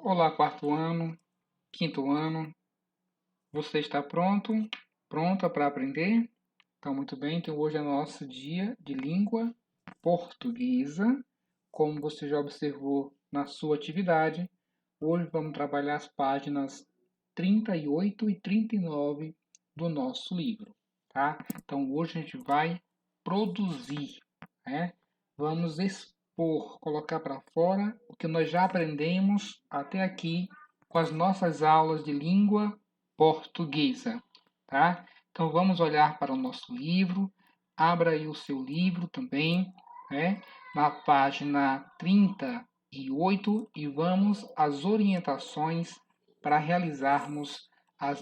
Olá, quarto ano, quinto ano. Você está pronto? Pronta para aprender? Então, muito bem. Então, hoje é nosso dia de língua portuguesa. Como você já observou na sua atividade, hoje vamos trabalhar as páginas 38 e 39 do nosso livro, tá? Então, hoje a gente vai produzir, né? Vamos expor, colocar para fora o que nós já aprendemos até aqui com as nossas aulas de língua portuguesa, tá? Então, vamos olhar para o nosso livro. Abra aí o seu livro também, né? Na página 38 e vamos às orientações para realizarmos a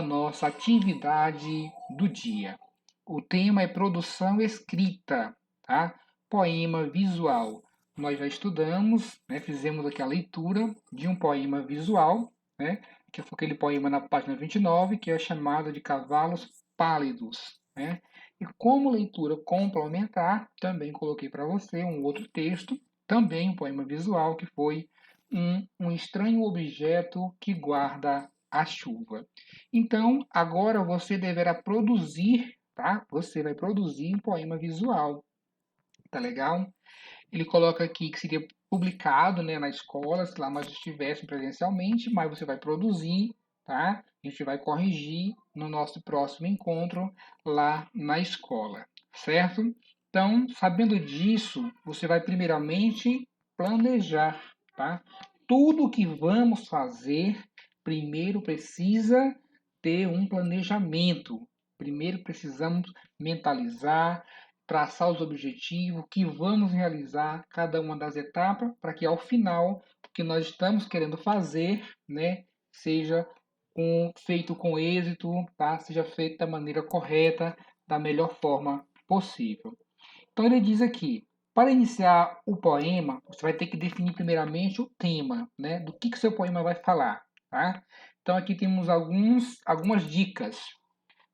nossa atividade do dia. O tema é produção escrita, tá? Poema visual. Nós já estudamos, né? Fizemos aqui a leitura de um poema visual, né? Que foi aquele poema na página 29, que é chamado de Cavalos Pálidos, né? E como leitura complementar, também coloquei para você um outro texto, também um poema visual, que foi um estranho objeto que guarda a chuva. Então, agora você deverá produzir, tá? Você vai produzir um poema visual, tá legal? Ele coloca aqui que seria publicado, né, na escola, se lá nós estivéssemos presencialmente, mas você vai produzir, tá? A gente vai corrigir no nosso próximo encontro lá na escola, certo? Então, sabendo disso, você vai primeiramente planejar, tá? Tudo que vamos fazer, primeiro precisa ter um planejamento. Primeiro precisamos mentalizar, traçar os objetivos que vamos realizar cada uma das etapas para que ao final o que nós estamos querendo fazer, né, seja feito com êxito, tá? Seja feito da maneira correta, da melhor forma possível. Então ele diz aqui, para iniciar o poema, você vai ter que definir primeiramente o tema, né? Do que seu poema vai falar, tá? Então aqui temos algumas dicas.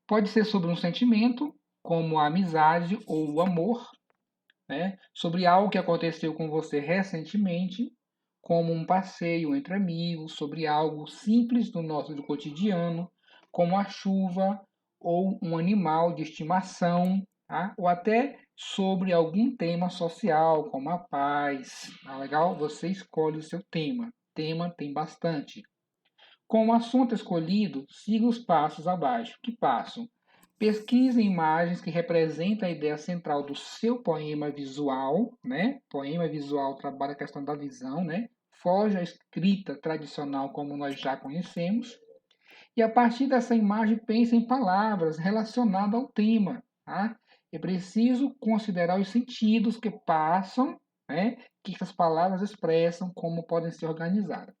Pode ser sobre um sentimento, como a amizade ou o amor, né? Sobre algo que aconteceu com você recentemente, como um passeio entre amigos, sobre algo simples do nosso do cotidiano, como a chuva ou um animal de estimação, tá? Ou até sobre algum tema social, como a paz. Tá legal? Você escolhe o seu tema. Tema tem bastante. Com o assunto escolhido, siga os passos abaixo. Que passo? Pesquise imagens que representam a ideia central do seu poema visual, né? Poema visual trabalha a questão da visão, né? Foge à escrita tradicional como nós já conhecemos. E a partir dessa imagem, pense em palavras relacionadas ao tema, tá? É preciso considerar os sentidos que passam, né? Que essas palavras expressam, como podem ser organizadas.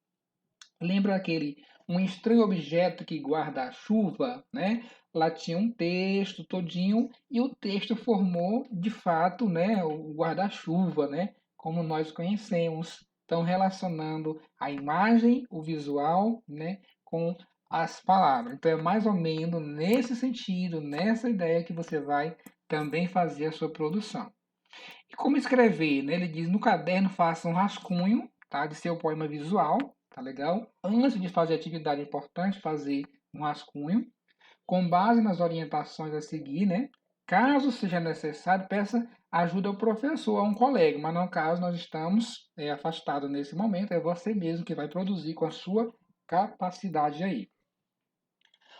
Lembra aquele um estranho objeto que guarda a chuva, né? Lá tinha um texto todinho e o texto formou, de fato, né, o guarda-chuva, né, como nós conhecemos. Então, relacionando a imagem, o visual, né, com as palavras. Então, é mais ou menos nesse sentido, nessa ideia que você vai também fazer a sua produção. E como escrever, né? Ele diz, no caderno faça um rascunho, tá, de seu poema visual, tá legal? Antes de fazer a atividade é importante fazer um rascunho, com base nas orientações a seguir, né? Caso seja necessário, peça ajuda ao professor, a um colega, mas no caso nós estamos afastados nesse momento, é você mesmo que vai produzir com a sua capacidade aí.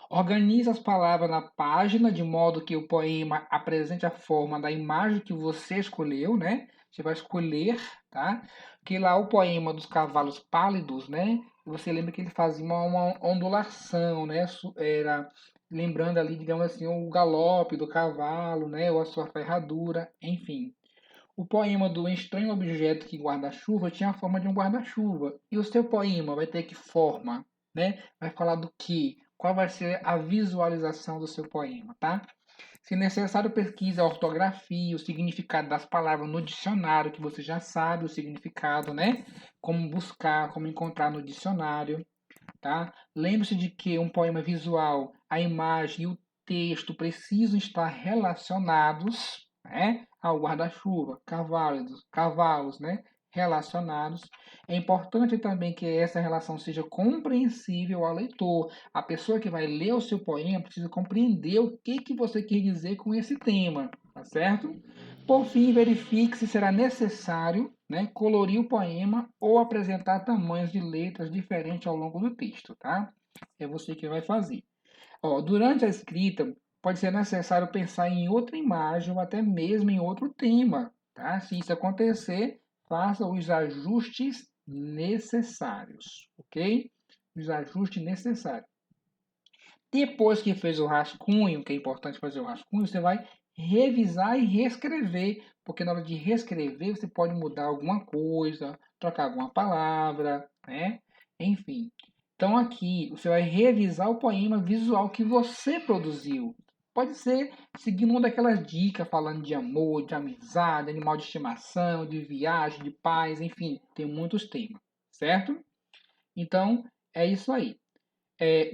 Organize as palavras na página de modo que o poema apresente a forma da imagem que você escolheu, né? Você vai escolher, tá? Que lá o poema dos cavalos pálidos, né? Você lembra que ele fazia uma ondulação, né? Era lembrando ali, digamos assim, o galope do cavalo, né? Ou a sua ferradura, enfim. O poema do estranho objeto que guarda-chuva tinha a forma de um guarda-chuva. E o seu poema vai ter que forma, né? Vai falar do que? Qual vai ser a visualização do seu poema, tá? Se necessário, pesquise a ortografia, o significado das palavras no dicionário, que você já sabe o significado, né? Como buscar, como encontrar no dicionário, tá? Lembre-se de que um poema visual, a imagem e o texto precisam estar relacionados, né, ao guarda-chuva, cavalos, né? relacionados. É importante também que essa relação seja compreensível ao leitor. A pessoa que vai ler o seu poema precisa compreender o que você quer dizer com esse tema, tá certo? Por fim, verifique se será necessário, né, colorir o poema ou apresentar tamanhos de letras diferentes ao longo do texto, tá? É você que vai fazer. Ó, durante a escrita, pode ser necessário pensar em outra imagem ou até mesmo em outro tema, tá? Se isso acontecer, faça os ajustes necessários, ok? Os ajustes necessários. Depois que fez o rascunho, que é importante fazer o rascunho, você vai revisar e reescrever, porque na hora de reescrever você pode mudar alguma coisa, trocar alguma palavra, né? Enfim. Então aqui você vai revisar o poema visual que você produziu. Pode ser seguindo uma daquelas dicas, falando de amor, de amizade, animal de estimação, de viagem, de paz, enfim, tem muitos temas, certo? Então é isso aí.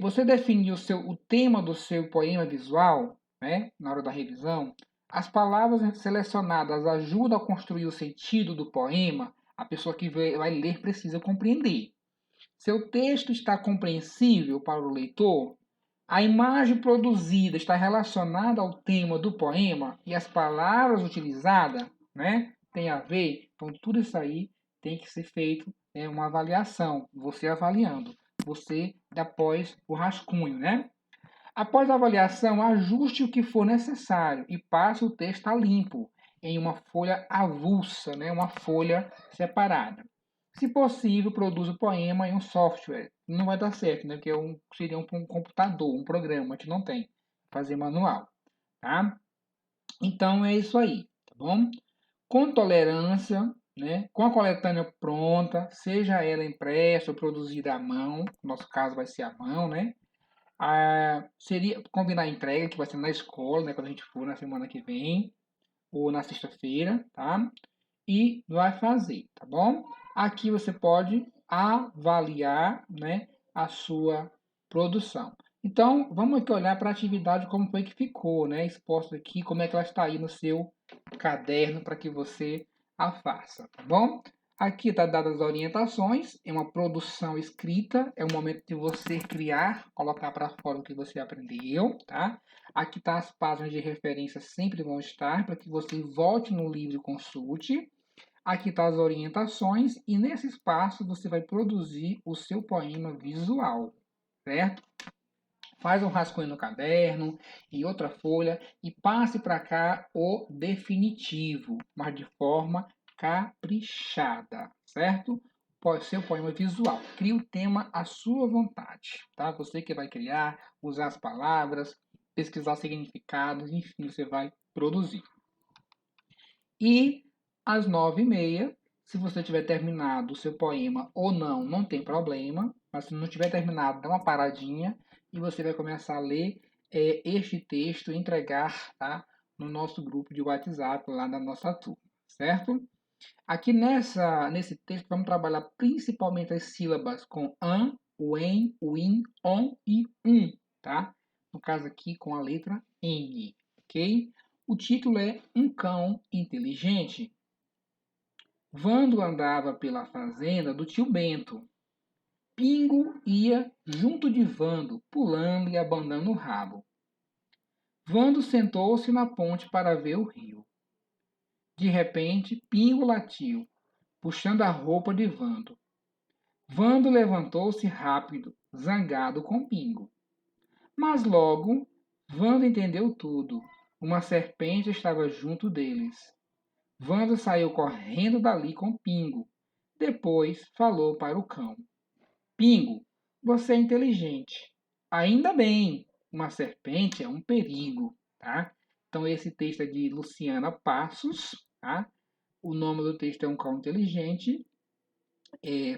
Você define o tema do seu poema visual, né, na hora da revisão. As palavras selecionadas ajudam a construir o sentido do poema. A pessoa que vai ler precisa compreender. Seu texto está compreensível para o leitor? A imagem produzida está relacionada ao tema do poema e as palavras utilizadas, né, tem a ver? Então, tudo isso aí tem que ser feito, uma avaliação, você avaliando, você após o rascunho, né? Após a avaliação, ajuste o que for necessário e passe o texto a limpo em uma folha avulsa, né, uma folha separada. Se possível, produza o poema em um software. Não vai dar certo, né? Porque seria um computador, um programa que não tem. Fazer manual, tá? Então é isso aí, tá bom? Com tolerância, né? Com a coletânea pronta, seja ela impressa ou produzida à mão, no nosso caso vai ser à mão, né? Seria combinar a entrega, que vai ser na escola, né? Quando a gente for na semana que vem, ou na sexta-feira, tá? E vai fazer, tá bom? Aqui você pode avaliar, né, a sua produção. Então, vamos aqui olhar para a atividade, como foi que ficou, né? Exposto aqui, como é que ela está aí no seu caderno para que você a faça, tá bom? Aqui está dadas as orientações, é uma produção escrita, é o momento de você criar, colocar para fora o que você aprendeu, tá? Aqui tá as páginas de referência, sempre vão estar, para que você volte no livro e consulte. Aqui estão as orientações e nesse espaço você vai produzir o seu poema visual, certo? Faz um rascunho no caderno e outra folha e passe para cá o definitivo, mas de forma caprichada, certo? Seu poema visual. Crie o tema à sua vontade, tá? Você que vai criar, usar as palavras, pesquisar significados, enfim, você vai produzir. E às 9h30, se você tiver terminado o seu poema ou não, não tem problema. Mas se não tiver terminado, dá uma paradinha e você vai começar a ler este texto e entregar, tá, no nosso grupo de WhatsApp lá da nossa turma, certo? Aqui nesse texto vamos trabalhar principalmente as sílabas com an, wen, win, on e tá? No caso aqui com a letra N, ok? O título é Um Cão Inteligente. Vando andava pela fazenda do tio Bento. Pingo ia junto de Vando, pulando e abanando o rabo. Vando sentou-se na ponte para ver o rio. De repente, Pingo latiu, puxando a roupa de Vando. Vando levantou-se rápido, zangado com Pingo. Mas logo, Vando entendeu tudo. Uma serpente estava junto deles. Vando saiu correndo dali com Pingo. Depois falou para o cão: Pingo, você é inteligente. Ainda bem, uma serpente é um perigo, tá? Então esse texto é de Luciana Passos, tá? O nome do texto é Um Cão Inteligente.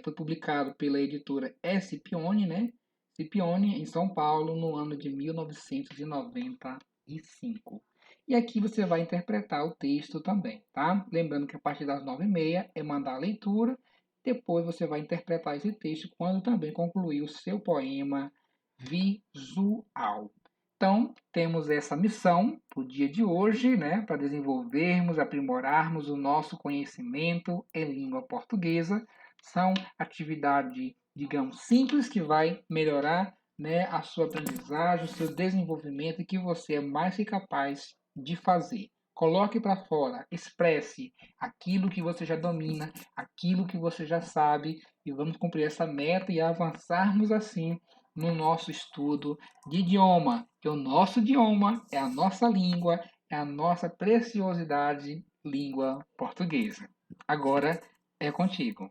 Foi publicado pela editora Scipione, né? Scipione, em São Paulo, no ano de 1995. E aqui você vai interpretar o texto também, tá? Lembrando que a partir das 9h30 é mandar a leitura, depois você vai interpretar esse texto quando também concluir o seu poema visual. Então, temos essa missão para o dia de hoje, né, para desenvolvermos, aprimorarmos o nosso conhecimento em língua portuguesa. São atividades, digamos, simples que vai melhorar, né, a sua aprendizagem, o seu desenvolvimento e que você é mais que capaz de fazer. Coloque para fora, expresse aquilo que você já domina, aquilo que você já sabe e vamos cumprir essa meta e avançarmos assim no nosso estudo de idioma, que o nosso idioma é a nossa língua, é a nossa preciosidade, língua portuguesa. Agora é contigo.